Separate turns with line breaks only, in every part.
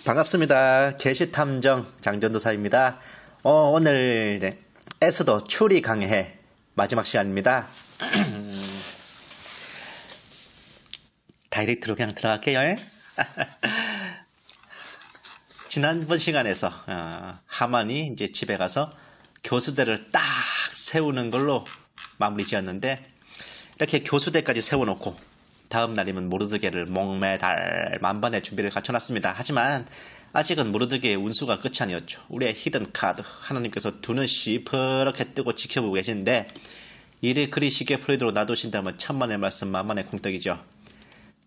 반갑습니다. 계시탐정 장전도사입니다. 오늘 이제 에스더 추리 강해 마지막 시간입니다. 다이렉트로 그냥 들어갈게요. 지난번 시간에서 하만이 이제 집에 가서 교수대를 딱 세우는 걸로 마무리 지었는데, 이렇게 교수대까지 세워놓고 다음 날이면 모르드게를 목매달 만반의 준비를 갖춰놨습니다. 하지만 아직은 모르드게의 운수가 끝이 아니었죠. 우리의 히든 카드, 하나님께서 두 눈 시퍼렇게 뜨고 지켜보고 계시는데, 일이 그리 쉽게 풀리도록 놔두신다면 천만의 말씀 만만의 공덕이죠.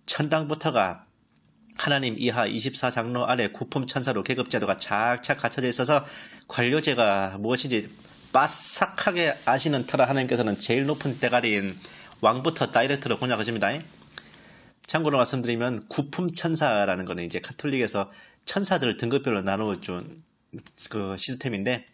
천당부터가 하나님 이하 24장로 아래 구품천사로 계급제도가 착착 갖춰져 있어서 관료제가 무엇인지 빠삭하게 아시는 터라 하나님께서는 제일 높은 대가리인 왕부터 다이렉트로 공략하십니다. 참고로 말씀드리면 구품천사라는 거는 이제 카톨릭에서 천사들을 등급별로 나누어준 그 시스템인데,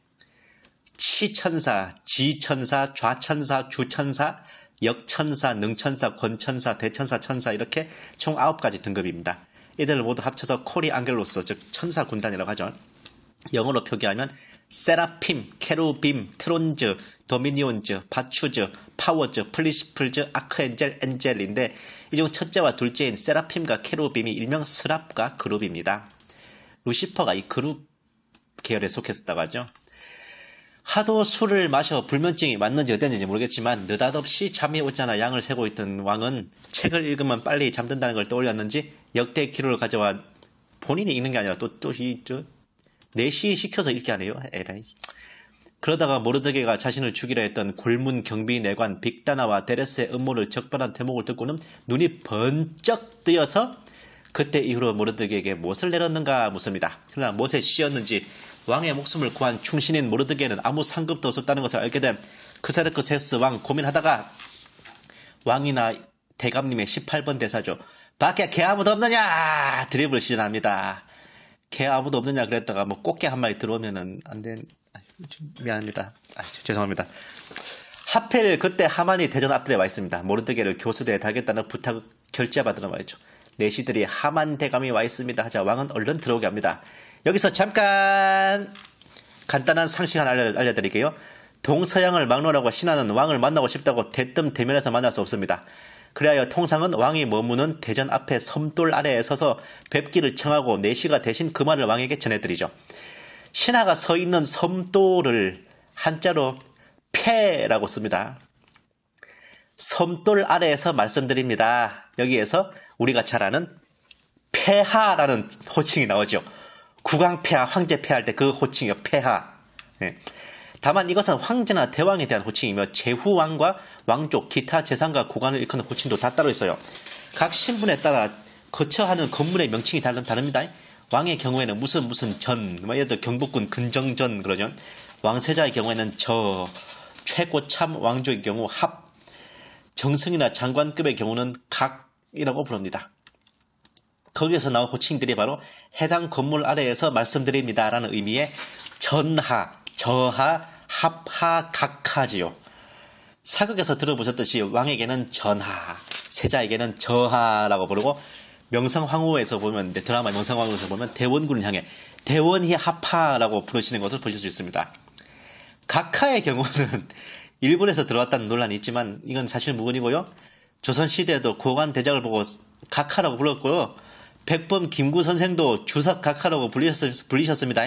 치천사, 지천사, 좌천사, 주천사, 역천사, 능천사, 권천사, 대천사, 천사, 이렇게 총 9가지 등급입니다. 이들을 모두 합쳐서 코리 앙겔로스, 즉 천사 군단이라고 하죠. 영어로 표기하면 세라핌, 케루빔, 트론즈, 도미니온즈, 바추즈, 파워즈, 플리시플즈, 아크엔젤, 엔젤인데, 이 중 첫째와 둘째인 세라핌과 케루빔이 일명 스랍과 그룹입니다. 루시퍼가 이 그룹 계열에 속했었다고 하죠. 하도 술을 마셔 불면증이 왔는지 어땠는지 모르겠지만 느닷없이 잠이 오잖아 양을 세고 있던 왕은 책을 읽으면 빨리 잠든다는 걸 떠올렸는지 역대 기록을 가져와 본인이 읽는 게 아니라 또 내시 시켜서 읽게 하네요. 에라이. 그러다가 모르드게가 자신을 죽이려 했던 골문 경비 내관 빅다나와 데레스의 음모를 적발한 대목을 듣고는 눈이 번쩍 뜨여서 그때 이후로 모르드게에게 무엇을 내렸는가 묻습니다. 그러나 무엇에 씌었는지 왕의 목숨을 구한 충신인 모르드게는 아무 상급도 없었다는 것을 알게 된 크세르크세스 왕 고민하다가 왕이나 대감님의 18번 대사죠. 밖에 개 아무도 없느냐 드립을 시전합니다. 개 아무도 없느냐 그랬다가 뭐 꽃게 한 마리 들어오면은 안 된. 미안합니다. 죄송합니다. 하필 그때 하만이 대전 앞들에 와 있습니다. 모르드게를 교수대에 달겠다는 부탁을 결제받으러 말이죠. 내시들이 하만 대감이 와 있습니다 하자 왕은 얼른 들어오게 합니다. 여기서 잠깐 간단한 상식 하나 알려드릴게요. 동서양을 막론하고 신하는 왕을 만나고 싶다고 대뜸 대면해서 만날 수 없습니다. 그래야 통상은 왕이 머무는 대전 앞에 섬돌 아래에 서서 뵙기를 청하고 내시가 대신 그 말을 왕에게 전해드리죠. 신하가 서 있는 섬돌을 한자로 폐라고 씁니다. 섬돌 아래에서 말씀드립니다. 여기에서 우리가 잘 아는 폐하라는 호칭이 나오죠. 국왕폐하, 황제폐하 할 때 그 호칭이요. 폐하. 네. 다만 이것은 황제나 대왕에 대한 호칭이며 제후왕과 왕족, 기타 재산과 고관을 일컫는 호칭도 다 따로 있어요. 각 신분에 따라 거처하는 건물의 명칭이 다릅니다. 왕의 경우에는 무슨 전, 예를 들어 경복군 근정전 그러죠. 왕세자의 경우에는 최고참 왕족의 경우 합, 정승이나 장관급의 경우는 각이라고 부릅니다. 거기에서 나온 호칭들이 바로 해당 건물 아래에서 말씀드립니다라는 의미의 전하, 저하, 합하, 각하지요. 사극에서 들어보셨듯이 왕에게는 전하, 세자에게는 저하라고 부르고, 명성황후에서 보면, 드라마 명성황후에서 보면 대원군을 향해 대원희 합하라고 부르시는 것을 보실 수 있습니다. 각하의 경우는 일본에서 들어왔다는 논란이 있지만 이건 사실 무근이고요. 조선시대에도 고관 대작을 보고 각하라고 불렀고요. 백범 김구 선생도 주석 각하라고 불리셨습니다.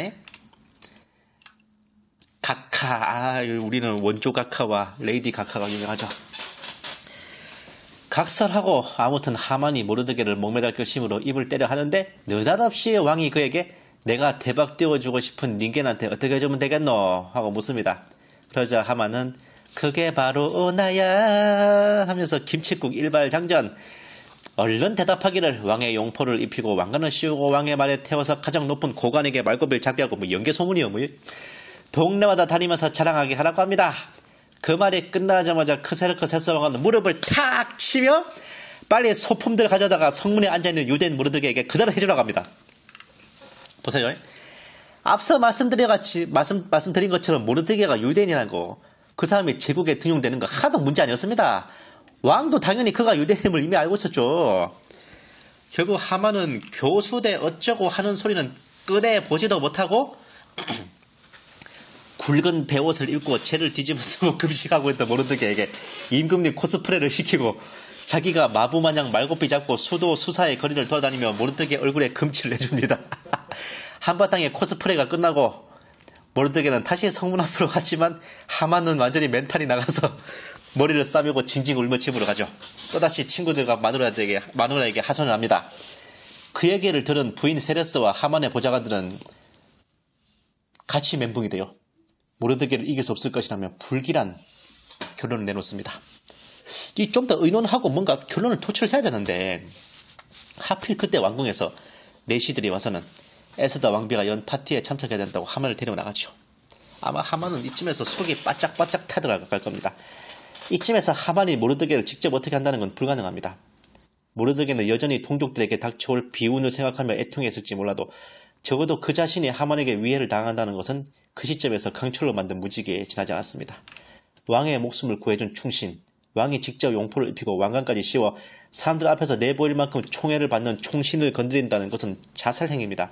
각하, 우리는 원조 각하와 레이디 각하가 유명하죠. 각설하고 아무튼 하만이 모르드게를 목매달 결심으로 입을 때려 하는데 느닷없이 왕이 그에게 내가 대박 띄워주고 싶은 닌겐한테 어떻게 해주면 되겠노? 하고 묻습니다. 그러자 하만은 그게 바로 나야 하면서 김칫국 일발장전. 얼른 대답하기를 왕의 용포를 입히고 왕관을 씌우고 왕의 말에 태워서 가장 높은 고관에게 말고비를 잡게 하고 연개소문이요. 동네마다 다니면서 자랑하게 하라고 합니다. 그 말이 끝나자마자 크세르크세스 왕은 무릎을 탁 치며 빨리 소품들 가져다가 성문에 앉아있는 유대인 모르드게에게 그대로 해주라고 합니다. 보세요. 앞서 말씀드린 것처럼 모르드게가 유대인이라고 그 사람이 제국에 등용되는 거 하나도 문제 아니었습니다. 왕도 당연히 그가 유대인임을 이미 알고 있었죠. 결국 하만은 교수대 어쩌고 하는 소리는 꺼내 보지도 못하고 굵은 베옷을 입고 채를 뒤집어 쓰고 금식하고 있던 모르드게에게 임금님 코스프레를 시키고 자기가 마부마냥 말고삐 잡고 수도 수사의 거리를 돌아다니며 모르드게 얼굴에 금치를 내줍니다. 한바탕에 코스프레가 끝나고 모르드게는 다시 성문 앞으로 갔지만 하만은 완전히 멘탈이 나가서 머리를 싸매고 징징 울며 집으로 가죠. 또다시 친구들과 마누라에게 하소연을 합니다. 그 얘기를 들은 부인 세레스와 하만의 보좌관들은 같이 멘붕이 돼요. 모르드게를 이길 수 없을 것이라며 불길한 결론을 내놓습니다. 좀 더 의논하고 뭔가 결론을 도출해야 되는데 하필 그때 왕궁에서 내시들이 와서는 에스더 왕비가 연 파티에 참석해야 된다고 하만을 데리고 나가죠. 아마 하만은 이쯤에서 속이 바짝바짝 타들어갈 겁니다. 이쯤에서 하만이 모르드게를 직접 어떻게 한다는 건 불가능합니다. 모르드게는 여전히 동족들에게 닥쳐올 비운을 생각하며 애통했을지 몰라도 적어도 그 자신이 하만에게 위해를 당한다는 것은 그 시점에서 강철로 만든 무지개에 지나지 않았습니다. 왕의 목숨을 구해준 충신, 왕이 직접 용포를 입히고 왕관까지 씌워 사람들 앞에서 내보일 만큼 총애를 받는 총신을 건드린다는 것은 자살행위입니다.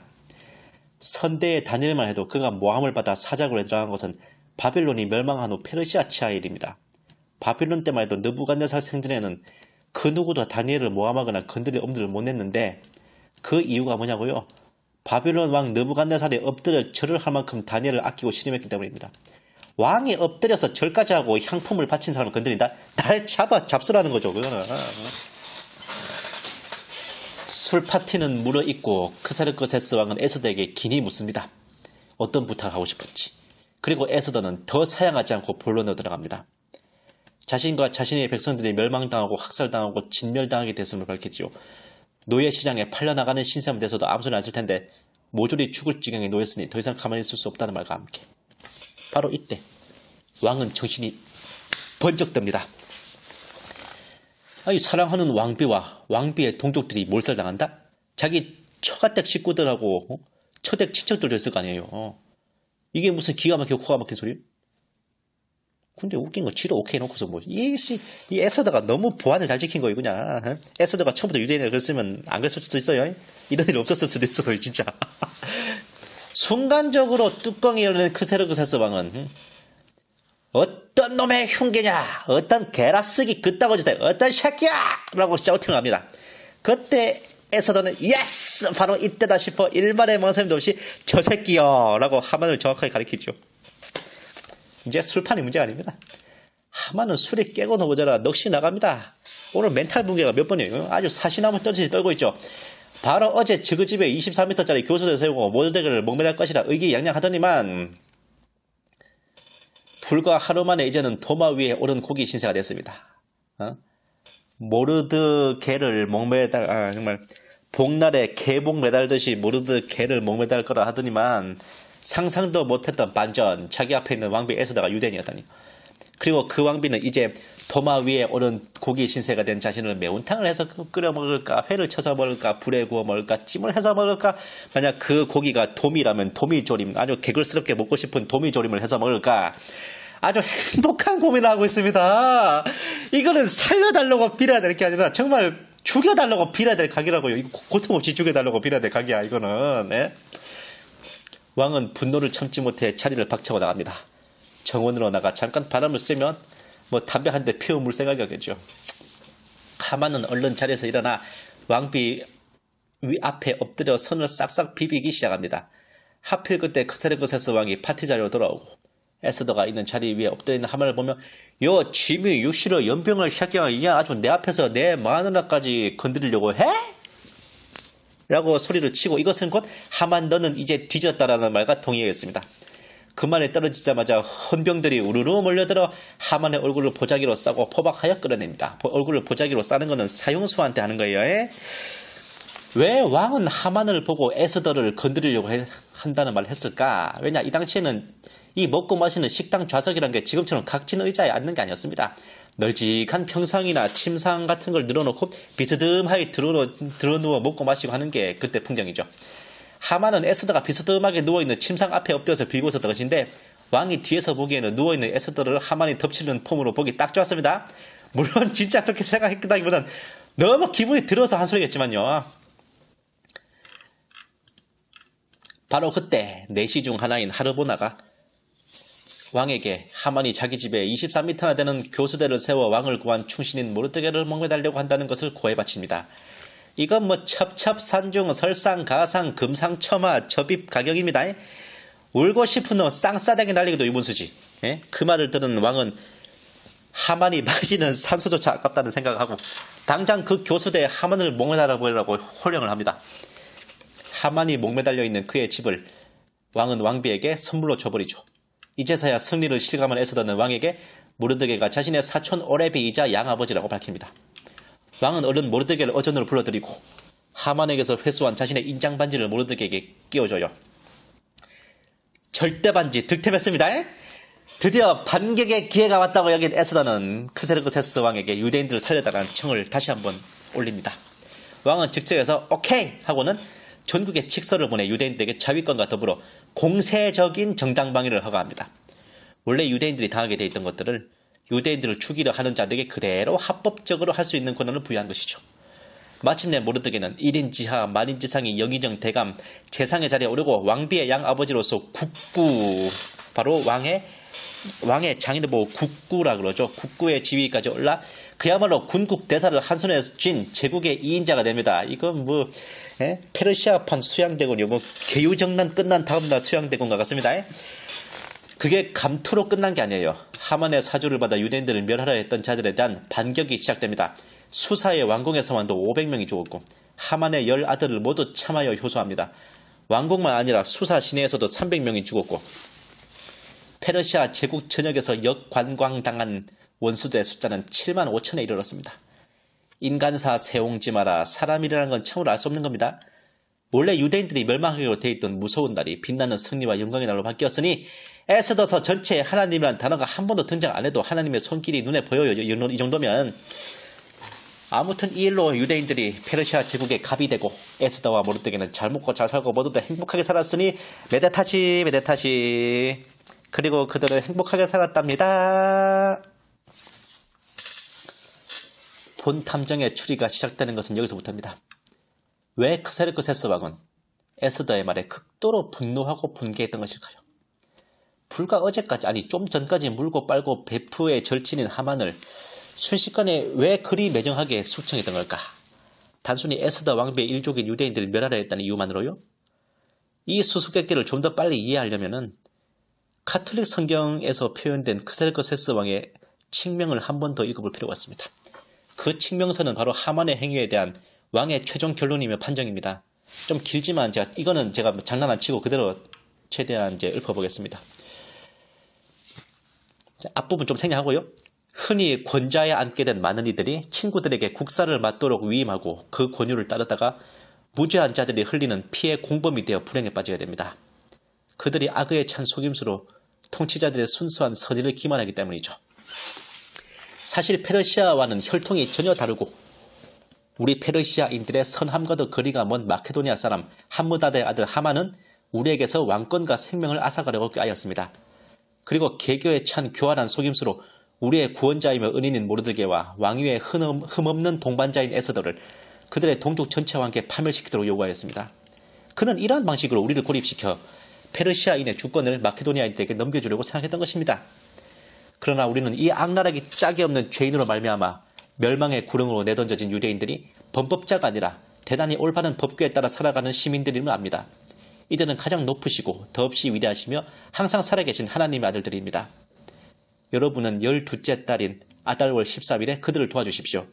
선대의 다니엘만 해도 그가 모함을 받아 사자굴에 들어간 것은 바빌론이 멸망한 후 페르시아 치하의 일입니다. 바빌론 때만 해도 느부갓네살 생전에는 그 누구도 다니엘을 모함하거나 건드릴 엄두를 못 냈는데 그 이유가 뭐냐고요? 바빌론 왕 느부갓네살이 엎드려 절을 할 만큼 다니엘을 아끼고 신임했기 때문입니다. 왕이 엎드려서 절까지 하고 향품을 바친 사람을 건드린다? 날 잡수라는 거죠. 그거는. 술 파티는 무르익고 크세르크세스 왕은 에스더에게 긴히 묻습니다. 어떤 부탁을 하고 싶은지. 그리고 에스더는 더 사양하지 않고 본론으로 들어갑니다. 자신과 자신의 백성들이 멸망당하고 학살당하고 진멸당하게 됐음을 밝혔지요. 노예시장에 팔려나가는 신세만 돼서도 아무 소리 안 쓸 텐데 모조리 죽을 지경에 놓였으니 더 이상 가만히 있을 수 없다는 말과 함께 바로 이때 왕은 정신이 번쩍 듭니다. 아니, 사랑하는 왕비와 왕비의 동족들이 몰살당한다? 자기 처가댁 식구들하고 처댁 친척들도 있을 거 아니에요. 이게 무슨 기가 막히고 코가 막힌 소리? 근데 웃긴 거 지도 오케이 놓고서 뭐 이 에스더가 너무 보안을 잘 지킨 거예요. 그냥 에스더가 처음부터 유대인을 그랬으면 안 그랬을 수도 있어요. 이런 일이 없었을 수도 있어요. 진짜. 순간적으로 뚜껑이 열린 크세르크세스 왕은 어떤 놈의 흉계냐, 어떤 개라쓰기 그따구 짓에 어떤 새끼야 라고 샤우팅을 합니다. 그때 에스더는 예스 바로 이때다 싶어 일말의 망설임도 없이 저 새끼요 라고 하만을 정확하게 가리키죠. 이제 술판이 문제가 아닙니다. 하만은 술이 깨고 모자라 넋이 나갑니다. 오늘 멘탈 붕괴가 몇 번이에요. 아주 사시나무 떨듯이 떨고 있죠. 바로 어제 지그집에 24m짜리 교수대를 세우고 모르드게를 목매달 것이라 의기양양하더니만 불과 하루 만에 이제는 도마 위에 오른 고기 신세가 됐습니다. 모르드게를 목매달, 정말 복날에 개복 매달듯이 모르드게를 목매달 거라 하더니만 상상도 못했던 반전, 자기 앞에 있는 왕비 에스더가 유대인이었다니. 그리고 그 왕비는 이제 도마 위에 오른 고기 신세가 된 자신을 매운탕을 해서 끓여 먹을까, 회를 쳐서 먹을까, 불에 구워 먹을까, 찜을 해서 먹을까, 만약 그 고기가 도미라면 도미조림, 아주 개걸스럽게 먹고 싶은 도미조림을 해서 먹을까, 아주 행복한 고민을 하고 있습니다. 이거는 살려달라고 빌어야 될 게 아니라 정말 죽여달라고 빌어야 될 각이라고요. 이거 고통 없이 죽여달라고 빌어야 될 각이야, 이거는. 네? 왕은 분노를 참지 못해 자리를 박차고 나갑니다. 정원으로 나가 잠깐 바람을 쐬면 뭐 담배 한 대 피워물 생각이겠죠. 하만은 얼른 자리에서 일어나 왕비 앞에 엎드려 손을 싹싹 비비기 시작합니다. 하필 그때 크세르크세스 왕이 파티 자리로 돌아오고 에스더가 있는 자리 위에 엎드려 있는 하만을 보며 요 쥐미 유시러 연병을 시작해 이냥 아주 내 앞에서 내 마누라까지 건드리려고 해? 라고 소리를 치고 이것은 곧 하만 너는 이제 뒤졌다라는 말과 동의했습니다. 그 말에 떨어지자마자 헌병들이 우르르 몰려들어 하만의 얼굴을 보자기로 싸고 포박하여 끌어냅니다. 얼굴을 보자기로 싸는 것은 사형수한테 하는 거예요. 왜 왕은 하만을 보고 에스더를 건드리려고 한다는 말을 했을까? 왜냐 이 당시에는 이 먹고 마시는 식당 좌석이란 게 지금처럼 각진 의자에 앉는 게 아니었습니다. 널찍한 평상이나 침상 같은 걸 늘어놓고 비스듬하게 들어누워 먹고 마시고 하는 게 그때 풍경이죠. 하만은 에스더가 비스듬하게 누워있는 침상 앞에 엎드려서 빌고 있었던 것인데 왕이 뒤에서 보기에는 누워있는 에스더를 하만이 덮치는 폼으로 보기 딱 좋았습니다. 물론 진짜 그렇게 생각했다기보단 너무 기분이 들어서 한 소리겠지만요. 바로 그때 내시 중 하나인 하르보나가 왕에게 하만이 자기 집에 23m나 되는 교수대를 세워 왕을 구한 충신인 모르드게를 목매달려고 한다는 것을 고해 바칩니다. 이건 뭐 첩첩산중 설상가상 금상첨화 접입 가격입니다. 울고 싶은 놈 쌍싸대기 날리기도 유분수지. 예? 그 말을 들은 왕은 하만이 마시는 산소조차 아깝다는 생각을 하고 당장 그 교수대에 하만을 목매달아 보이라고 호령을 합니다. 하만이 목매달려 있는 그의 집을 왕은 왕비에게 선물로 줘버리죠. 이제서야 승리를 실감한 에스더는 왕에게 모르드게가 자신의 사촌 오레비이자 양아버지라고 밝힙니다. 왕은 얼른 모르드게를 어전으로 불러들이고 하만에게서 회수한 자신의 인장반지를 모르드게에게 끼워줘요. 절대반지 득템했습니다. 드디어 반격의 기회가 왔다고 여긴 에스더는 크세르크세스 왕에게 유대인들을 살려달라는 청을 다시 한번 올립니다. 왕은 즉석에서 오케이 하고는 전국에 칙서를 보내 유대인들에게 자위권과 더불어 공세적인 정당방위를 허가합니다. 원래 유대인들이 당하게 돼 있던 것들을 유대인들을 죽이려 하는 자들에게 그대로 합법적으로 할 수 있는 권한을 부여한 것이죠. 마침내 모르드게는 1인 지하 만인 지상의 영의정 대감 재상의 자리에 오르고 왕비의 양아버지로서 국구, 바로 왕의 장인을 보고 국구라 그러죠. 국구의 지위까지 올라 그야말로 군국 대사를 한 손에 쥔 제국의 2인자가 됩니다. 이건 뭐 페르시아판 수양대군이요. 뭐 개유정난 끝난 다음날 수양대군과 같습니다. 그게 감투로 끝난 게 아니에요. 하만의 사주를 받아 유대인들을 멸하려 했던 자들에 대한 반격이 시작됩니다. 수사의 왕궁에서만도 500명이 죽었고 하만의 10아들을 모두 참하여 효소합니다. 왕궁만 아니라 수사 시내에서도 300명이 죽었고 페르시아 제국 전역에서 역관광당한 원수들의 숫자는 7만 5천에 이르렀습니다. 인간사 세옹지 마라. 사람이라는 건 참으로 알 수 없는 겁니다. 원래 유대인들이 멸망하기로 돼 있던 무서운 날이 빛나는 승리와 영광의 날로 바뀌었으니 에스더서 전체에 하나님이라는 단어가 한 번도 등장 안 해도 하나님의 손길이 눈에 보여요. 이 정도면 아무튼 이 일로 유대인들이 페르시아 제국의 갑이 되고 에스더와 모르드게는 잘 먹고 잘 살고 모두들 행복하게 살았으니 메데타시 메데타시. 그리고 그들은 행복하게 살았답니다. 본 탐정의 추리가 시작되는 것은 여기서부터입니다. 왜 크세르크세스 왕은 에스더의 말에 극도로 분노하고 분개했던 것일까요? 불과 어제까지, 아니 좀 전까지 물고 빨고 베프의 절친인 하만을 순식간에 왜 그리 매정하게 숙청했던 걸까? 단순히 에스더 왕비의 일족인 유대인들을 멸하려 했다는 이유만으로요? 이 수수께끼를 좀 더 빨리 이해하려면은 카톨릭 성경에서 표현된 크세르크세스 왕의 칙명을 한 번 더 읽어볼 필요가 있습니다. 그 칙명서는 바로 하만의 행위에 대한 왕의 최종 결론이며 판정입니다. 좀 길지만 이거는 제가 장난 안 치고 그대로 최대한 읊어보겠습니다. 앞부분 좀 생략하고요. 흔히 권좌에 앉게 된 많은 이들이 친구들에게 국사를 맡도록 위임하고 그 권유를 따르다가 무죄한 자들이 흘리는 피해 공범이 되어 불행에 빠지게 됩니다. 그들이 악의에 찬 속임수로 통치자들의 순수한 선의를 기만하기 때문이죠. 사실 페르시아와는 혈통이 전혀 다르고 우리 페르시아인들의 선함과도 거리가 먼 마케도니아 사람 함무다드의 아들 하만은 우리에게서 왕권과 생명을 앗아가려고 꾀하였습니다. 그리고 개교에 찬 교활한 속임수로 우리의 구원자이며 은인인 모르드게와 왕위의 흠없는 동반자인 에스더를 그들의 동족 전체와 함께 파멸시키도록 요구하였습니다. 그는 이러한 방식으로 우리를 고립시켜 페르시아인의 주권을 마케도니아인들에게 넘겨주려고 생각했던 것입니다. 그러나 우리는 이 악랄하기 짝이 없는 죄인으로 말미암아 멸망의 구렁으로 내던져진 유대인들이 범법자가 아니라 대단히 올바른 법규에 따라 살아가는 시민들임을 압니다. 이들은 가장 높으시고 더없이 위대하시며 항상 살아계신 하나님의 아들들입니다. 여러분은 12째 달인 아달월 13일에 그들을 도와주십시오.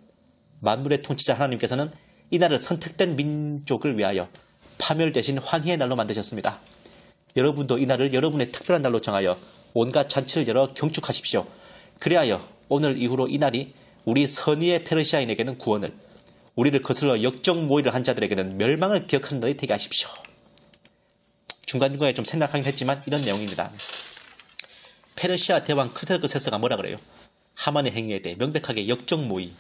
만물의 통치자 하나님께서는 이날을 선택된 민족을 위하여 파멸 대신 환희의 날로 만드셨습니다. 여러분도 이날을 여러분의 특별한 날로 정하여 온갖 잔치를 열어 경축하십시오. 그리하여 오늘 이후로 이날이 우리 선의의 페르시아인에게는 구원을, 우리를 거슬러 역적 모의를 한 자들에게는 멸망을 기억하는 날이 되게 하십시오. 중간중간에 좀 생략하긴 했지만 이런 내용입니다. 페르시아 대왕 크세르크세스가 뭐라 그래요? 하만의 행위에 대해 명백하게 역적 모의,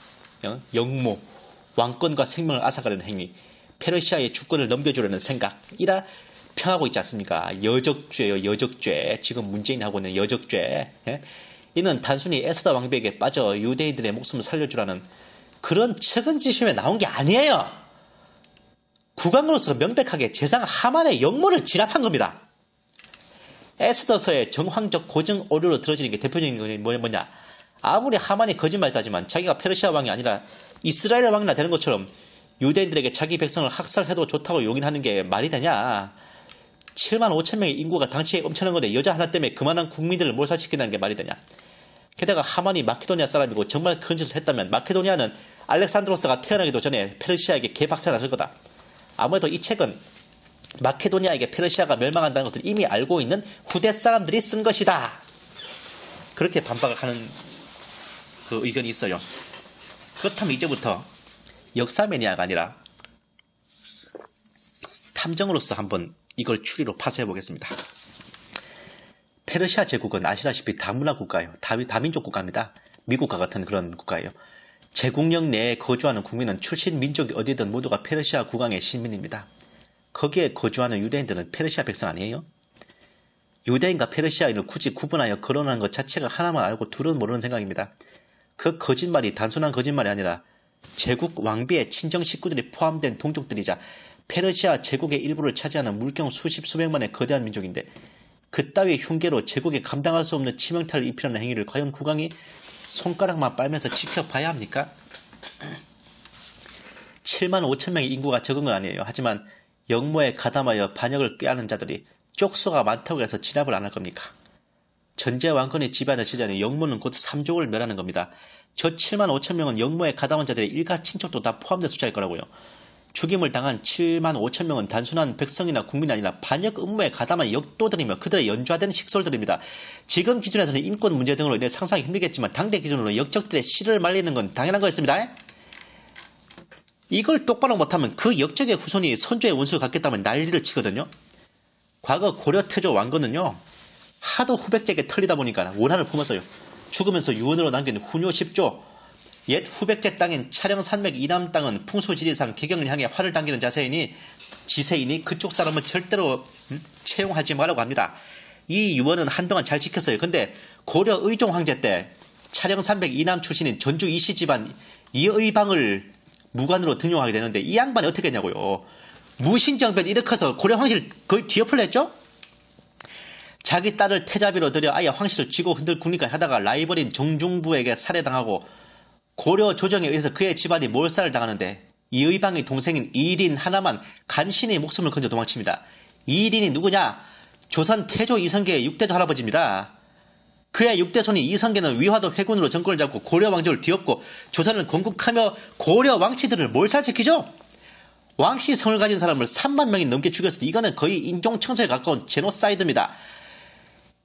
역모, 왕권과 생명을 앗아가려는 행위, 페르시아의 주권을 넘겨주려는 생각이라 평하고 있지 않습니까? 여적죄요, 여적죄. 지금 문재인이 하고 있는 여적죄. 이는 단순히 에스더 왕비에게 빠져 유대인들의 목숨을 살려주라는 그런 측은지심에 나온 게 아니에요. 국왕으로서 명백하게 제상 하만의 역모를 진압한 겁니다. 에스더서의 정황적 고증 오류로 들어지는 게 대표적인 게 뭐냐. 아무리 하만이 거짓말했다지만 자기가 페르시아 왕이 아니라 이스라엘 왕이나 되는 것처럼 유대인들에게 자기 백성을 학살해도 좋다고 용인하는 게 말이 되냐. 7만 5천 명의 인구가 당시에 엄청난 건데 여자 하나 때문에 그만한 국민들을 몰살시킨다는 게 말이 되냐. 게다가 하만이 마케도니아 사람이고 정말 큰 짓을 했다면 마케도니아는 알렉산드로스가 태어나기도 전에 페르시아에게 개박살났을 거다. 아무래도 이 책은 마케도니아에게 페르시아가 멸망한다는 것을 이미 알고 있는 후대 사람들이 쓴 것이다. 그렇게 반박하는 그 의견이 있어요. 그렇다면 이제부터 역사 매니아가 아니라 탐정으로서 한번 이걸 추리로 파쇄해 보겠습니다. 페르시아 제국은 아시다시피 다문화 국가예요. 다민족 국가입니다. 미국과 같은 그런 국가예요. 제국령 내에 거주하는 국민은 출신 민족이 어디든 모두가 페르시아 국왕의 시민입니다. 거기에 거주하는 유대인들은 페르시아 백성 아니에요? 유대인과 페르시아인을 굳이 구분하여 거론하는 것 자체가 하나만 알고 둘은 모르는 생각입니다. 그 거짓말이 단순한 거짓말이 아니라 제국 왕비의 친정 식구들이 포함된 동족들이자 페르시아 제국의 일부를 차지하는 물경 수십수백만의 거대한 민족인데 그따위의 흉계로 제국에 감당할 수 없는 치명타를 입히려는 행위를 과연 국왕이 손가락만 빨면서 지켜봐야 합니까? 7만 5천 명의 인구가 적은 건 아니에요. 하지만 역모에 가담하여 반역을 꾀하는 자들이 쪽수가 많다고 해서 진압을 안 할 겁니까? 전제 왕권이 지배하는 시절에 역모는 곧 3족을 멸하는 겁니다. 저 7만 5천 명은 역모에 가담한 자들의 일가 친척도 다 포함된 숫자일 거라고요. 죽임을 당한 7만 5천 명은 단순한 백성이나 국민이 아니라 반역 음모에 가담한 역도들이며 그들의 연좌된 식솔들입니다. 지금 기준에서는 인권 문제 등으로 인해 상상이 힘들겠지만 당대 기준으로 역적들의 씨를 말리는 건 당연한 거였습니다. 이걸 똑바로 못하면 그 역적의 후손이 선조의 원수를 갖겠다면 난리를 치거든요. 과거 고려 태조 왕건은요. 하도 후백제에게 털리다 보니까 원한을 품었어요. 죽으면서 유언으로 남긴 훈요 10조 옛 후백제 땅인 차령산맥 이남 땅은 풍소지리상 개경을 향해 활을 당기는 지세이니 그쪽 사람은 절대로 채용하지 말라고 합니다. 이 유언은 한동안 잘 지켰어요. 근데 고려 의종 황제 때 차령산맥 이남 출신인 전주 이씨 집안 이의방을 무관으로 등용하게 되는데 이 양반이 어떻게 했냐고요. 무신정변 일으켜서 고려 황실을 거의 뒤엎으려 했죠. 자기 딸을 태자비로 들여 아예 황실을 쥐고 흔들 굽니까 하다가 라이벌인 정중부에게 살해당하고 고려 조정에 의해서 그의 집안이 몰살을 당하는데 이의방의 동생인 이린 하나만 간신히 목숨을 건져 도망칩니다. 이린이 누구냐? 조선 태조 이성계의 6대조 할아버지입니다. 그의 6대손이 이성계는 위화도 회군으로 정권을 잡고 고려 왕족을 뒤엎고 조선을 건국하며 고려 왕치들을 몰살시키죠. 왕씨 성을 가진 사람을 3만 명이 넘게 죽였을 때 이거는 거의 인종청소에 가까운 제노사이드입니다.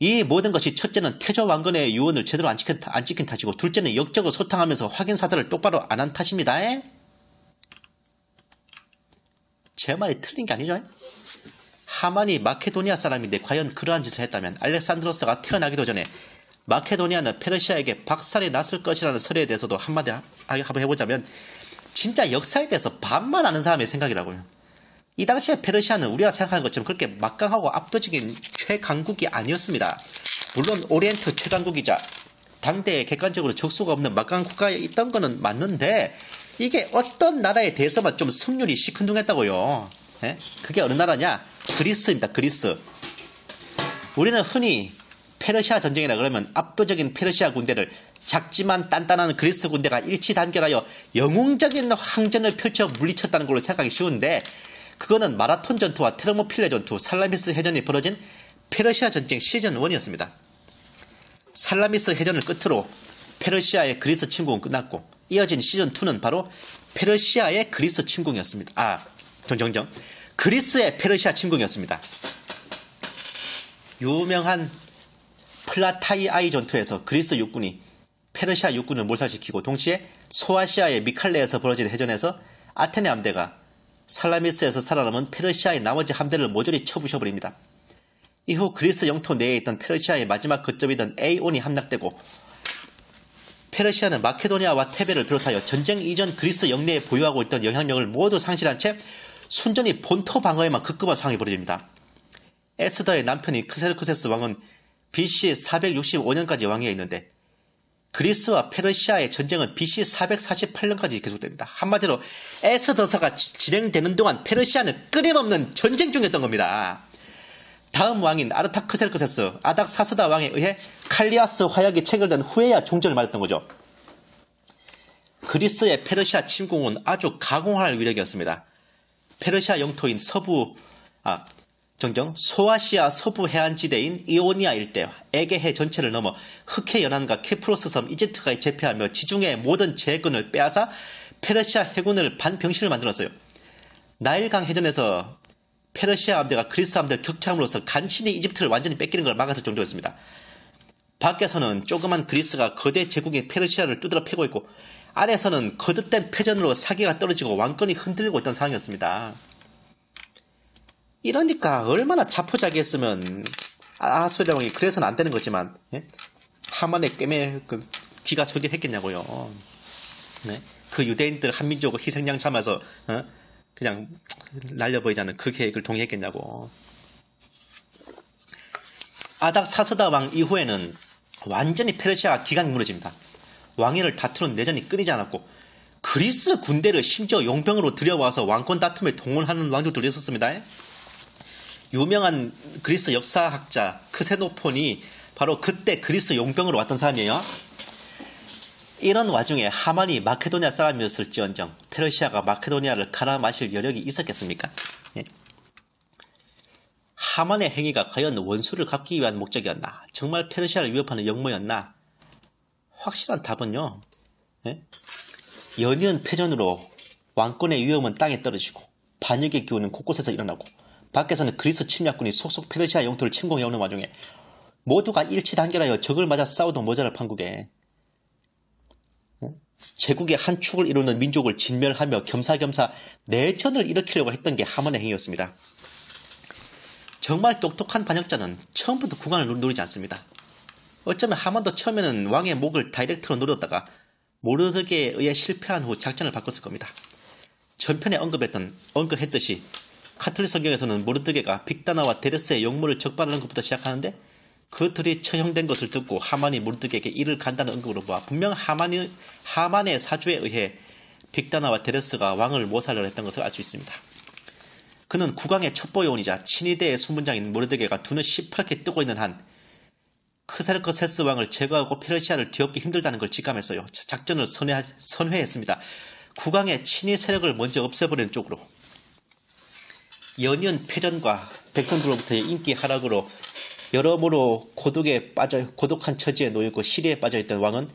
이 모든 것이 첫째는 태조 왕건의 유언을 제대로 안 지킨 탓이고 둘째는 역적을 소탕하면서 확인 사살을 똑바로 안 한 탓입니다. 제 말이 틀린 게 아니죠. 하만이 마케도니아 사람인데 과연 그러한 짓을 했다면 알렉산드로스가 태어나기도 전에 마케도니아는 페르시아에게 박살이 났을 것이라는 설에 대해서도 한마디 한번 해보자면 진짜 역사에 대해서 반만 아는 사람의 생각이라고요. 이 당시에 페르시아는 우리가 생각하는 것처럼 그렇게 막강하고 압도적인 최강국이 아니었습니다. 물론 오리엔트 최강국이자 당대에 객관적으로 적수가 없는 막강한 국가에 있던 거는 맞는데 이게 어떤 나라에 대해서만 좀 승률이 시큰둥했다고요. 예? 그게 어느 나라냐? 그리스입니다. 그리스. 우리는 흔히 페르시아 전쟁이라 그러면 압도적인 페르시아 군대를 작지만 단단한 그리스 군대가 일치단결하여 영웅적인 항전을 펼쳐 물리쳤다는 걸로 생각하기 쉬운데 그거는 마라톤 전투와 테르모필레 전투, 살라미스 해전이 벌어진 페르시아 전쟁 시즌 1이었습니다. 살라미스 해전을 끝으로 페르시아의 그리스 침공은 끝났고 이어진 시즌 2는 바로 페르시아의 그리스 침공이었습니다. 정정정. 그리스의 페르시아 침공이었습니다. 유명한 플라타이아이 전투에서 그리스 육군이 페르시아 육군을 몰살시키고 동시에 소아시아의 미칼레에서 벌어진 해전에서 아테네 함대가 살라미스에서 살아남은 페르시아의 나머지 함대를 모조리 쳐부셔버립니다. 이후 그리스 영토 내에 있던 페르시아의 마지막 거점이던 에이온이 함락되고 페르시아는 마케도니아와 테베를 비롯하여 전쟁 이전 그리스 영내에 보유하고 있던 영향력을 모두 상실한 채 순전히 본토 방어에만 급급한 상황이 벌어집니다. 에스더의 남편인 크세르크세스 왕은 BC 465년까지 왕위에 있는데 그리스와 페르시아의 전쟁은 BC 448년까지 계속됩니다. 한마디로 에스더서가 진행되는 동안 페르시아는 끊임없는 전쟁 중이었던 겁니다. 다음 왕인 아르타크셀크세스 아닥사스다 왕에 의해 칼리아스 화약이 체결된 후에야 종전을 맞았던 거죠. 그리스의 페르시아 침공은 아주 가공할 위력이었습니다. 페르시아 영토인 소아시아 서부 해안지대인 이오니아 일대, 에게해 전체를 넘어 흑해 연안과 키프로스 섬 이집트까지 제패하며 지중해의 모든 재건을 빼앗아 페르시아 해군을 반병신을 만들었어요. 나일강 해전에서 페르시아 함대가 그리스 함대를 격퇴함으로써 간신히 이집트를 완전히 뺏기는 걸 막았을 정도였습니다. 밖에서는 조그만 그리스가 거대 제국의 페르시아를 두드러 패고 있고, 안에서는 거듭된 패전으로 사기가 떨어지고 왕권이 흔들리고 있던 상황이었습니다. 이러니까 얼마나 자포자기했으면 아하수에르 왕이 그래서는 안 되는 거지만, 예? 하만의 꿰매 귀가 저기했겠냐고요. 네? 그 유대인들 한민족을 희생양 삼아서 그냥 날려버리자는 그 계획을 동의했겠냐고. 아닥사스다 왕 이후에는 완전히 페르시아 기강이 무너집니다. 왕위를 다투는 내전이 끊이지 않았고, 그리스 군대를 심지어 용병으로 들여와서 왕권 다툼에 동원하는 왕족들도 있었습니다. 유명한 그리스 역사학자 크세노폰이 바로 그때 그리스 용병으로 왔던 사람이에요. 이런 와중에 하만이 마케도니아 사람이었을지언정 페르시아가 마케도니아를 갈아 마실 여력이 있었겠습니까? 예. 하만의 행위가 과연 원수를 갚기 위한 목적이었나? 정말 페르시아를 위협하는 역모였나? 확실한 답은요. 예? 연이은 패전으로 왕권의 위험은 땅에 떨어지고 반역의 기운은 곳곳에서 일어나고, 밖에서는 그리스 침략군이 속속 페르시아 영토를 침공해오는 와중에 모두가 일치단결하여 적을 맞아 싸우도 모자랄 판국에 제국의 한 축을 이루는 민족을 진멸하며 겸사겸사 내전을 일으키려고 했던 게 하만의 행위였습니다. 정말 똑똑한 반역자는 처음부터 국왕을 노리지 않습니다. 어쩌면 하만도 처음에는 왕의 목을 다이렉트로 노렸다가 모르드게에 의해 실패한 후 작전을 바꿨을 겁니다. 전편에 언급했듯이 카톨릭 성경에서는 모르드게가 빅다나와 데레스의 용모를 적발하는 것부터 시작하는데, 그 둘이 처형된 것을 듣고 하만이 모르드게에게 이를 간다는 언급으로 봐 분명 하만의 사주에 의해 빅다나와 데레스가 왕을 모살하려 했던 것을 알 수 있습니다. 그는 국왕의 첩보요원이자 친위대의 수문장인 모르드게가 두 눈 시퍼렇게 뜨고 있는 한 크세르크세스 왕을 제거하고 페르시아를 뒤엎기 힘들다는 걸 직감했어요. 작전을 선회했습니다. 국왕의 친위 세력을 먼저 없애버리는 쪽으로. 연이은 패전과 백성들로부터의 인기 하락으로 여러모로 고독한 처지에 놓여있고 시리에 빠져있던 왕은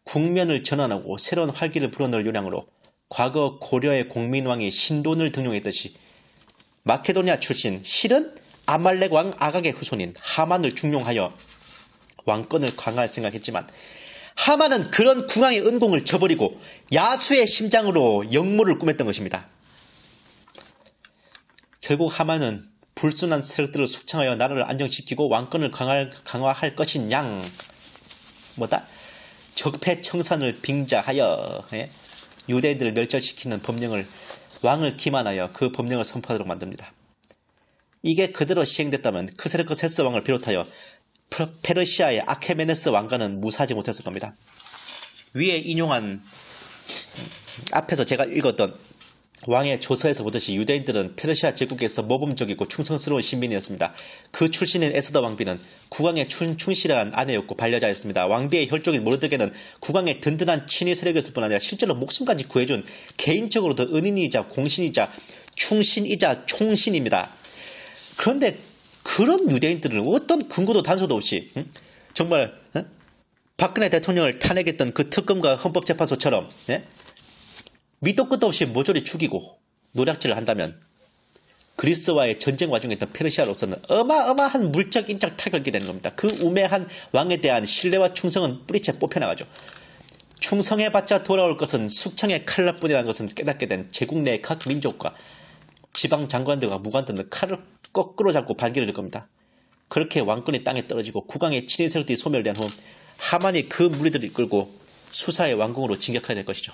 국면을 전환하고 새로운 활기를 불어넣을 요량으로 과거 고려의 공민왕이 신돈을 등용했듯이 마케도니아 출신 실은 아말렉 왕 아각의 후손인 하만을 중용하여 왕권을 강화할 생각했지만, 하만은 그런 국왕의 은공을 저버리고 야수의 심장으로 역모를 꾸몄던 것입니다. 결국 하만은 불순한 세력들을 숙청하여 나라를 안정시키고 왕권을 강화할 것인 양 적폐청산을 빙자하여 유대인들을 멸절시키는 법령을 왕을 기만하여 그 법령을 선포하도록 만듭니다. 이게 그대로 시행됐다면 크세르크세스 왕을 비롯하여 페르시아의 아케메네스 왕과는 무사하지 못했을 겁니다. 위에 인용한 앞에서 제가 읽었던 왕의 조서에서 보듯이 유대인들은 페르시아 제국에서 모범적이고 충성스러운 신민이었습니다. 그 출신인 에스더 왕비는 국왕의 충실한 아내였고 반려자였습니다. 왕비의 혈족인 모르드게는 국왕의 든든한 친위 세력이었을 뿐 아니라 실제로 목숨까지 구해준 개인적으로도 은인이자 공신이자 충신이자 총신입니다. 그런데 그런 유대인들은 어떤 근거도 단서도 없이 정말 박근혜 대통령을 탄핵했던 그 특검과 헌법재판소처럼 밑도 끝도 없이 모조리 죽이고 노략질을 한다면 그리스와의 전쟁 와중에 있던 페르시아로서는 어마어마한 물적 인적 타격이 되는 겁니다. 그 우매한 왕에 대한 신뢰와 충성은 뿌리채 뽑혀나가죠. 충성해봤자 돌아올 것은 숙청의 칼날뿐이라는 것은 깨닫게 된 제국 내 각 민족과 지방 장관들과 무관들은 칼을 거꾸로 잡고 발길을 들 겁니다. 그렇게 왕권이 땅에 떨어지고 국왕의 친위 세력들이 소멸된 후 하만이 그 무리들을 이끌고 수사의 왕궁으로 진격하게 될 것이죠.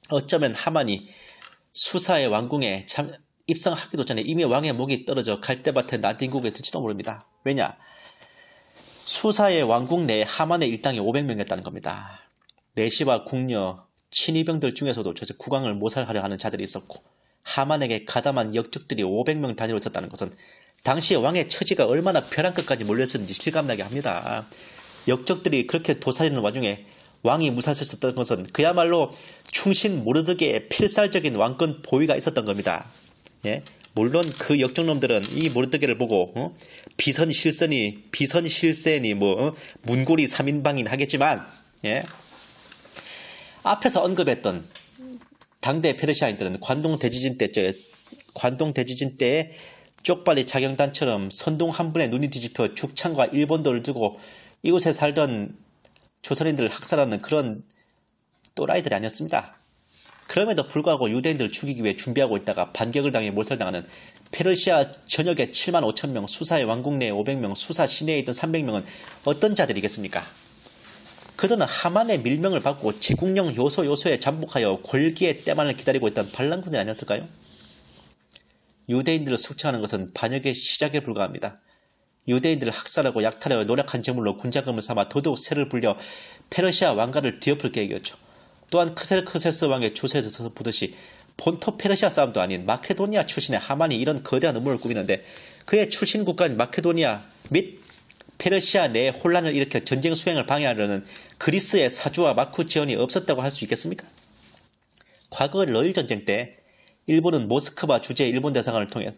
어쩌면 하만이 수사의 왕궁에 입성하기도 전에 이미 왕의 목이 떨어져 갈대밭에 난딩국에 있을지도 모릅니다. 왜냐? 수사의 왕궁 내에 하만의 일당이 500명이었다는 겁니다. 내시와 궁녀, 친위병들 중에서도 저 국왕을 모살하려 하는 자들이 있었고 하만에게 가담한 역적들이 500명 단위로 있었다는 것은 당시 왕의 처지가 얼마나 벼랑 끝까지 몰렸었는지 실감나게 합니다. 역적들이 그렇게 도사리는 와중에 왕이 무사할 수 있었던 것은 그야말로 충신 모르드게의 필살적인 왕권 보위가 있었던 겁니다. 예? 물론 그 역적놈들은 이 모르드게를 보고 비선실세니 문고리 3인방인 하겠지만 예? 앞에서 언급했던 당대 페르시아인들은 관동 대지진 때에 쪽발리 자경단처럼 선동 한 분의 눈이 뒤집혀 죽창과 일본도를 두고 이곳에 살던 조선인들을 학살하는 그런 또라이들이 아니었습니다. 그럼에도 불구하고 유대인들을 죽이기 위해 준비하고 있다가 반격을 당해 몰살당하는 페르시아 전역의 7만 5천 명, 수사의 왕궁 내에 500명, 수사 시내에 있던 300명은 어떤 자들이겠습니까? 그들은 하만의 밀명을 받고 제국령 요소에 잠복하여 골기의 때만을 기다리고 있던 반란군이 아니었을까요? 유대인들을 숙청하는 것은 반역의 시작에 불과합니다. 유대인들을 학살하고 약탈하여 노력한 제물로 군자금을 삼아 더더욱 세를 불려 페르시아 왕가를 뒤엎을 계획이었죠. 또한 크셀크세스 왕의 조세에서 보듯이 본토 페르시아 사람도 아닌 마케도니아 출신의 하만이 이런 거대한 음모를 꾸미는데 그의 출신 국가인 마케도니아 및 페르시아 내에 혼란을 일으켜 전쟁 수행을 방해하려는 그리스의 사주와 마쿠 지원이 없었다고 할 수 있겠습니까? 과거 러일 전쟁 때 일본은 모스크바 주재 일본 대사관을 통해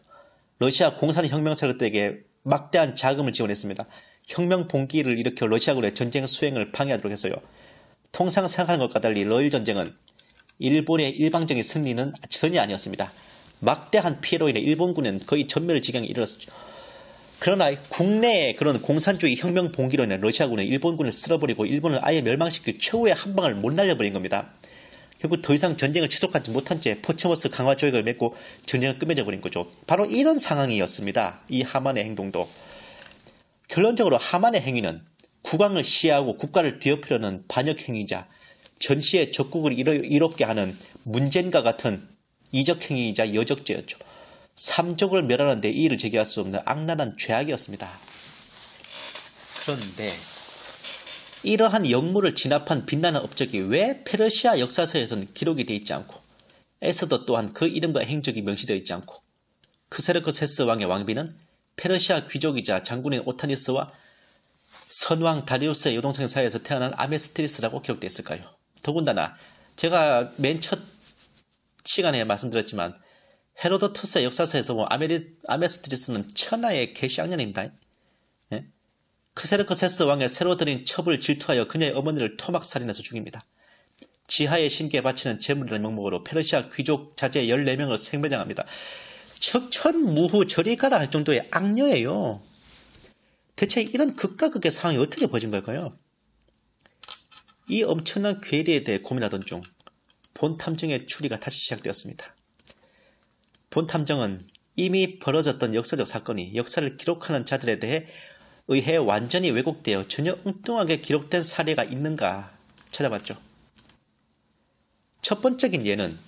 러시아 공산혁명 세력들에게 막대한 자금을 지원했습니다. 혁명 봉기를 일으켜 러시아군의 전쟁 수행을 방해하도록 했어요. 통상 생각하는 것과 달리 러일 전쟁은 일본의 일방적인 승리는 전혀 아니었습니다. 막대한 피해로 인해 일본군은 거의 전멸의 지경에 이르렀었죠. 그러나 국내의 그런 공산주의 혁명 봉기로 인해 러시아군은 일본군을 쓸어버리고 일본을 아예 멸망시킬 최후의 한 방을 못 날려버린 겁니다. 결국 더 이상 전쟁을 지속하지 못한 채 포츠머스 강화 조약을 맺고 전쟁을 끝맺어 버린 거죠. 바로 이런 상황이었습니다. 이 하만의 행동도. 결론적으로 하만의 행위는 국왕을 시해하고 국가를 뒤엎으려는 반역 행위이자 전시의 적국을 이롭게 하는 문젠과 같은 이적 행위이자 여적죄였죠. 삼족을 멸하는데 이의를 제기할 수 없는 악랄한 죄악이었습니다. 그런데 이러한 역무를 진압한 빛나는 업적이 왜 페르시아 역사서에서는 기록이 되어 있지 않고 에스더 또한 그 이름과 행적이 명시되어 있지 않고 크세르크세스 왕의 왕비는 페르시아 귀족이자 장군인 오타니스와 선왕 다리우스의 여동생 사이에서 태어난 아메스트리스라고 기록되어 있을까요? 더군다나 제가 맨 첫 시간에 말씀드렸지만 헤로도토스의 역사서에서 아메스트리스는 천하의 개시악년입니다. 예? 크세르크세스 왕의 새로 들인 첩을 질투하여 그녀의 어머니를 토막 살인해서 죽입니다. 지하의 신께 바치는 제물이라는 명목으로 페르시아 귀족 자제 14명을 생매장합니다. 척천무후 저리 가라 할 정도의 악녀예요. 대체 이런 극과 극의 상황이 어떻게 벌어진 걸까요? 이 엄청난 괴리에 대해 고민하던 중 본탐정의 추리가 다시 시작되었습니다. 본탐정은 이미 벌어졌던 역사적 사건이 역사를 기록하는 자들에 의해 완전히 왜곡되어 전혀 엉뚱하게 기록된 사례가 있는가 찾아봤죠. 첫 번째인 예는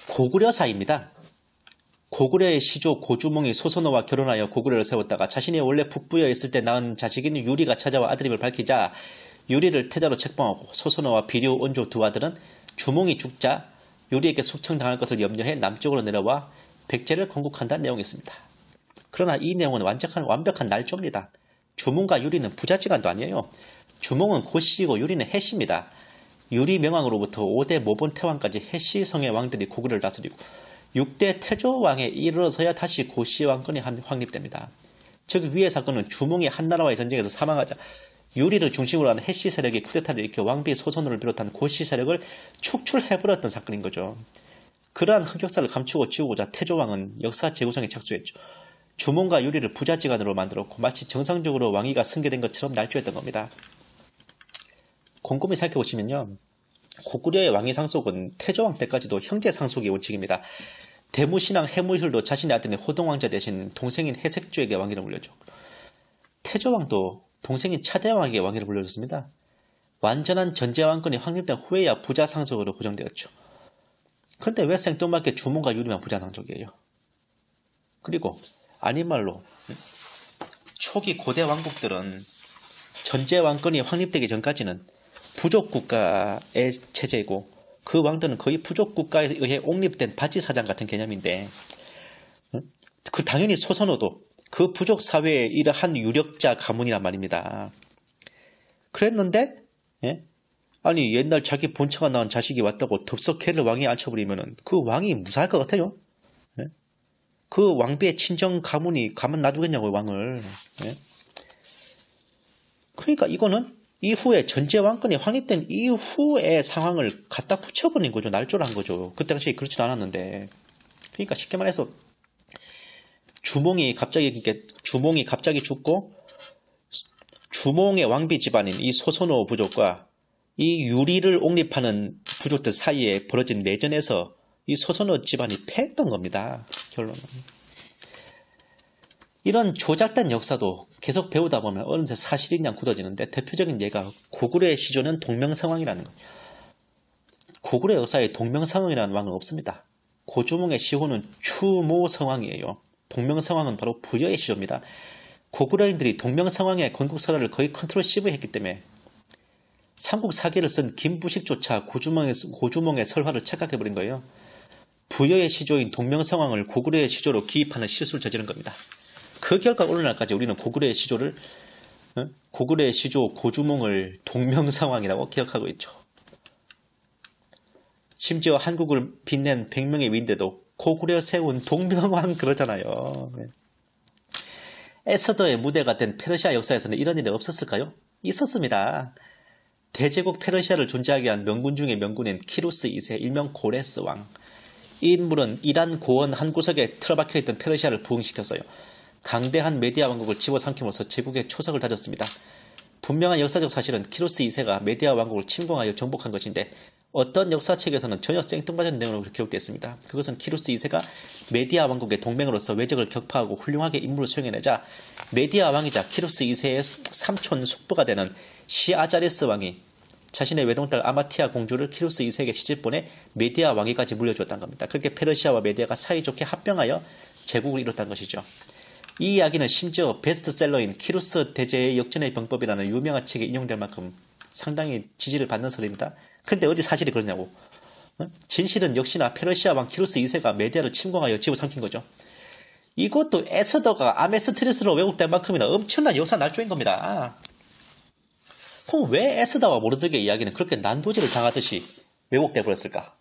고구려사입니다. 고구려의 시조 고주몽이 소선호와 결혼하여 고구려를 세웠다가 자신이 원래 북부여에 있을 때 낳은 자식인 유리가 찾아와 아들임을 밝히자 유리를 태자로 책봉하고 소선호와 비류, 온조 두 아들은 주몽이 죽자 유리에게 숙청당할 것을 염려해 남쪽으로 내려와 백제를 건국한다는 내용이 있습니다. 그러나 이 내용은 완벽한 날조입니다. 주몽과 유리는 부자지간도 아니에요. 주몽은 고씨이고 유리는 해씨입니다. 유리 명왕으로부터 5대 모본 태왕까지 해씨성의 왕들이 고구려를 다스리고 6대 태조왕에 이르러서야 다시 고씨 왕권이 확립됩니다. 즉 위의 사건은 주몽이 한나라와의 전쟁에서 사망하자 유리를 중심으로 하는 해씨 세력이 쿠데타를 일으켜 왕비 소선호를 비롯한 고씨 세력을 축출해버렸던 사건인 거죠. 그러한 흑역사를 감추고 지우고자 태조왕은 역사 재구성에 착수했죠. 주몽과 유리를 부자지간으로 만들었고 마치 정상적으로 왕위가 승계된 것처럼 날조했던 겁니다. 곰곰이 살펴보시면요. 고구려의 왕위 상속은 태조왕 때까지도 형제 상속이 원칙입니다. 대무신왕 해무실도 자신의 아들인 호동왕자 대신 동생인 해색주에게 왕위를 물려줘. 태조왕도 동생인 차대왕에게 왕위를 물려줬습니다. 완전한 전제왕권이 확립된 후에야 부자 상속으로 고정되었죠. 그런데 왜 생뚱맞게 주몽과 유리만 부자 상속이에요? 그리고 아닌 말로 초기 고대 왕국들은 전제 왕권이 확립되기 전까지는 부족 국가의 체제이고 그 왕들은 거의 부족 국가에 의해 옹립된 바지사장 같은 개념인데 그 당연히 소선호도 그 부족 사회의 이러한 유력자 가문이란 말입니다. 그랬는데 아니 옛날 자기 본처가 낳은 자식이 왔다고 덥석 걔를 왕위에 앉혀버리면은 그 왕이 무사할 것 같아요. 그 왕비의 친정 가문이 가만 놔두겠냐고요 왕을. 그러니까 이거는 이후에 전제 왕권이 확립된 이후의 상황을 갖다 붙여버린 거죠. 날조한 거죠. 그때 당시에 그렇지도 않았는데. 그러니까 쉽게 말해서 주몽이 갑자기 죽고 주몽의 왕비 집안인 이 소선호 부족과 이 유리를 옹립하는 부족들 사이에 벌어진 내전에서 이 소선호 집안이 패했던 겁니다. 결론은. 이런 조작된 역사도 계속 배우다 보면 어느새 사실인 양 굳어지는데 대표적인 예가 고구려의 시조는 동명상왕이라는 거예요. 고구려 역사에 동명상왕이라는 왕은 없습니다. 고주몽의 시호는 추모성왕이에요. 동명상왕은 바로 부여의 시조입니다. 고구려인들이 동명상왕의 건국설화를 거의 컨트롤 C-V 했기 때문에 삼국 사기를 쓴 김부식조차 고주몽의 설화를 착각해버린 거예요. 부여의 시조인 동명상왕을 고구려의 시조로 기입하는 실수를 저지른 겁니다. 그 결과 오늘날까지 우리는 고구려의 시조 고주몽을 동명상왕이라고 기억하고 있죠. 심지어 한국을 빛낸 100명의 위인데도 고구려 세운 동명왕 그러잖아요. 에스더의 무대가 된 페르시아 역사에서는 이런 일이 없었을까요? 있었습니다. 대제국 페르시아를 존재하게 한 명군 중의 명군인 키루스 2세 일명 고레스 왕. 이 인물은 이란 고원 한 구석에 틀어박혀있던 페르시아를 부흥시켰어요. 강대한 메디아 왕국을 집어삼킴으로써 제국의 초석을 다졌습니다. 분명한 역사적 사실은 키루스 2세가 메디아 왕국을 침공하여 정복한 것인데 어떤 역사책에서는 전혀 생뚱맞은 내용으로 기록되어 있습니다. 그것은 키루스 2세가 메디아 왕국의 동맹으로서 외적을 격파하고 훌륭하게 임무를 수행해내자 메디아 왕이자 키루스 2세의 삼촌 숙부가 되는 시아자리스 왕이 자신의 외동딸 아마티아 공주를 키루스 2세에게 시집보내 메디아 왕위까지 물려주었다는 겁니다. 그렇게 페르시아와 메디아가 사이좋게 합병하여 제국을 이뤘다는 것이죠. 이 이야기는 심지어 베스트셀러인 키루스 대제의 역전의 병법이라는 유명한 책에 인용될 만큼 상당히 지지를 받는 설입니다. 근데 어디 사실이 그러냐고. 진실은 역시나 페르시아 왕 키루스 2세가 메디아를 침공하여 집어삼킨 거죠. 이것도 에스더가 아메스트리스로 왜곡된 만큼이나 엄청난 역사 날조인 겁니다. 그럼 왜 에스더와 모르드게의 이야기는 그렇게 난도질을 당하듯이 왜곡돼 버렸을까?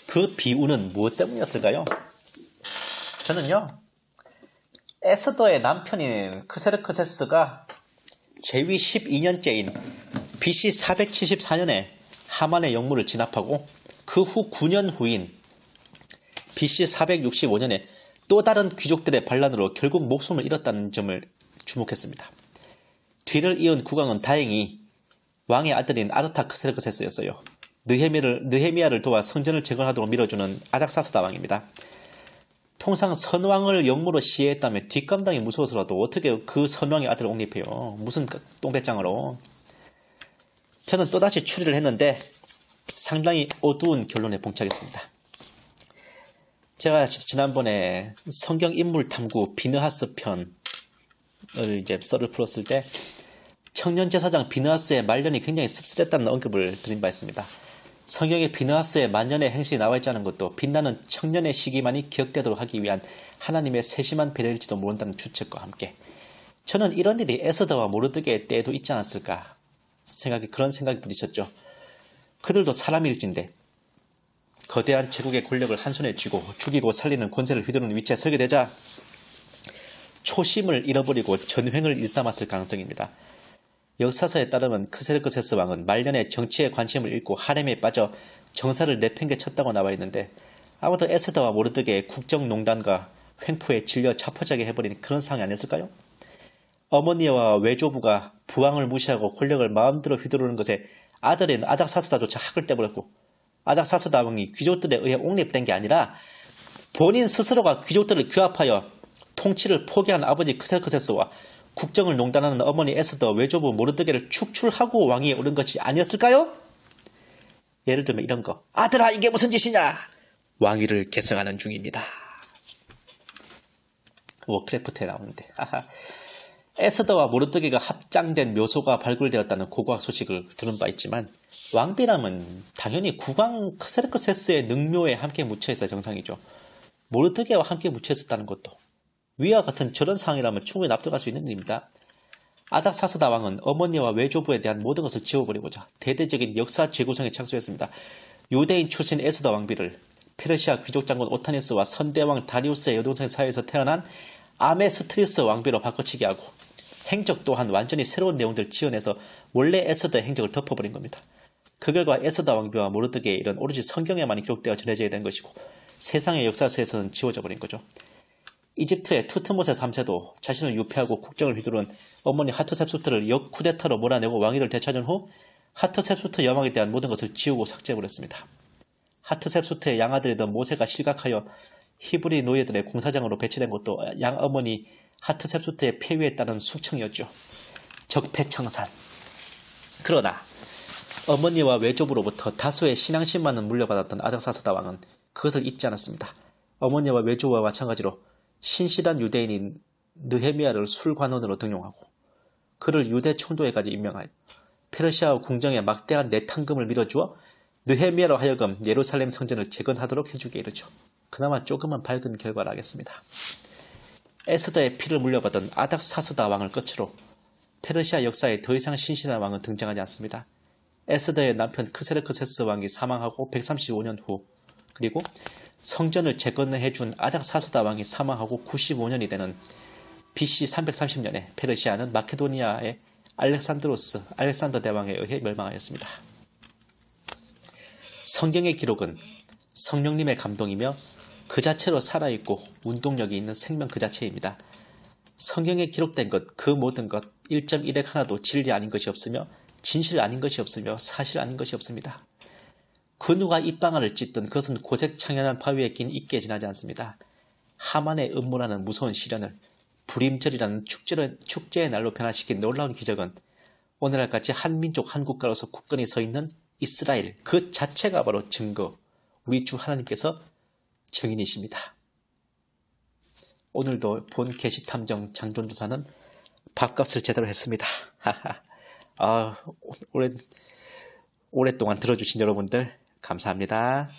그 비유는 무엇 때문이었을까요? 저는요, 에스더의 남편인 크세르크세스가 제위 12년째인 BC 474년에 하만의 영무를 진압하고 그 후 9년 후인 BC 465년에 또 다른 귀족들의 반란으로 결국 목숨을 잃었다는 점을 주목했습니다. 뒤를 이은 국왕은 다행히 왕의 아들인 아르타크세르크세스였어요. 느헤미야를 도와 성전을 재건하도록 밀어주는 아닥사스다 왕입니다. 통상 선왕을 영무로 시해했다면 뒷감당이 무서워서라도 어떻게 그 선왕의 아들을 옹립해요. 무슨 똥배짱으로. 저는 또다시 추리를 했는데 상당히 어두운 결론에 봉착했습니다. 제가 지난번에 성경 인물 탐구 비느하스 편을 이제 썰을 풀었을 때 청년 제사장 비느하스의 말년이 굉장히 씁쓸했다는 언급을 드린 바 있습니다. 성경에 비느하스의 만년의 행실이 나와 있지 않은 것도 빛나는 청년의 시기만이 기억되도록 하기 위한 하나님의 세심한 배려일지도 모른다는 추측과 함께 저는 이런 일이 에스더와 모르드게의 때에도 있지 않았을까 그런 생각이 부딪혔죠. 그들도 사람일진데 거대한 제국의 권력을 한 손에 쥐고 죽이고 살리는 권세를 휘두르는 위치에 서게 되자 초심을 잃어버리고 전횡을 일삼았을 가능성입니다. 역사서에 따르면 크세르크세스 왕은 말년에 정치에 관심을 잃고 하렘에 빠져 정사를 내팽개쳤다고 나와 있는데 아무도 에스더와 모르드게의 국정농단과 횡포에 질려 자포자기 해버린 그런 상황이 아니었을까요? 어머니와 외조부가 부왕을 무시하고 권력을 마음대로 휘두르는 것에 아들인 아닥사스다조차 학을 떼버렸고 아닥사스다 왕이 귀족들에 의해 옹립된 게 아니라 본인 스스로가 귀족들을 규합하여 통치를 포기한 아버지 크세르크세스와 국정을 농단하는 어머니 에스더 외조부 모르드게를 축출하고 왕위에 오른 것이 아니었을까요? 예를 들면 이런 거. 아들아 이게 무슨 짓이냐? 왕위를 계승하는 중입니다. 워크래프트에 나오는데. 에스더와 모르드게가 합장된 묘소가 발굴되었다는 고고학 소식을 들은 바 있지만 왕비람은 당연히 국왕 크세르크세스의 능묘에 함께 묻혀있어야 정상이죠. 모르드게와 함께 묻혀있었다는 것도 위와 같은 저런 상황이라면 충분히 납득할 수 있는 일입니다. 아닥사스다 왕은 어머니와 외조부에 대한 모든 것을 지워버리고자 대대적인 역사 재구성에 착수했습니다. 유대인 출신 에스더 왕비를 페르시아 귀족 장군 오타니스와 선대왕 다리우스의 여동생 사이에서 태어난 아메스트리스 왕비로 바꿔치기 하고 행적 또한 완전히 새로운 내용들을 지어내서 원래 에스더의 행적을 덮어버린 겁니다. 그 결과 에스더 왕비와 모르드게의 일은 오로지 성경에만 기록되어 전해져야 된 것이고 세상의 역사서에서는 지워져 버린 거죠. 이집트의 투트모세 3세도 자신을 유폐하고 국정을 휘두른 어머니 하트셉수트를 역쿠데타로 몰아내고 왕위를 되찾은 후 하트셉수트 여왕에 대한 모든 것을 지우고 삭제해버렸습니다. 하트셉수트의 양아들이던 모세가 실각하여 히브리 노예들의 공사장으로 배치된 것도 양어머니 하트셉수트의 폐위에 따른 숙청이었죠. 적폐청산. 그러나 어머니와 외조부로부터 다수의 신앙심만은 물려받았던 아닥사스다 왕은 그것을 잊지 않았습니다. 어머니와 외조부와 마찬가지로 신실한 유대인인 느헤미야를 술관원으로 등용하고 그를 유대 총독에까지 임명하여 페르시아 궁정에 막대한 내탕금을 밀어주어 느헤미야로 하여금 예루살렘 성전을 재건하도록 해주게 이르죠. 그나마 조금은 밝은 결과를 하겠습니다. 에스더의 피를 물려받은 아닥사스다 왕을 끝으로 페르시아 역사에 더 이상 신실한 왕은 등장하지 않습니다. 에스더의 남편 크세르크세스 왕이 사망하고 135년 후 그리고 성전을 재건해준 아닥사스다 왕이 사망하고 95년이 되는 BC 330년에 페르시아는 마케도니아의 알렉산더 대왕에 의해 멸망하였습니다. 성경의 기록은 성령님의 감동이며 그 자체로 살아있고 운동력이 있는 생명 그 자체입니다. 성경에 기록된 것, 그 모든 것, 1.1핵 하나도 진리 아닌 것이 없으며 진실 아닌 것이 없으며 사실 아닌 것이 없습니다. 그 누가 입방아를 찢든 그것은 고색 창연한 바위에 낀 이끼에 지나지 않습니다. 하만의 음모라는 무서운 시련을 불임절이라는 축제의 날로 변화시킨 놀라운 기적은 오늘날까지 한민족 한국가로서 굳건히 서 있는 이스라엘 그 자체가 바로 증거, 우리 주 하나님께서 증인이십니다. 오늘도 본 계시탐정 장존조사는 밥값을 제대로 했습니다. 오랫동안 들어주신 여러분들 감사합니다.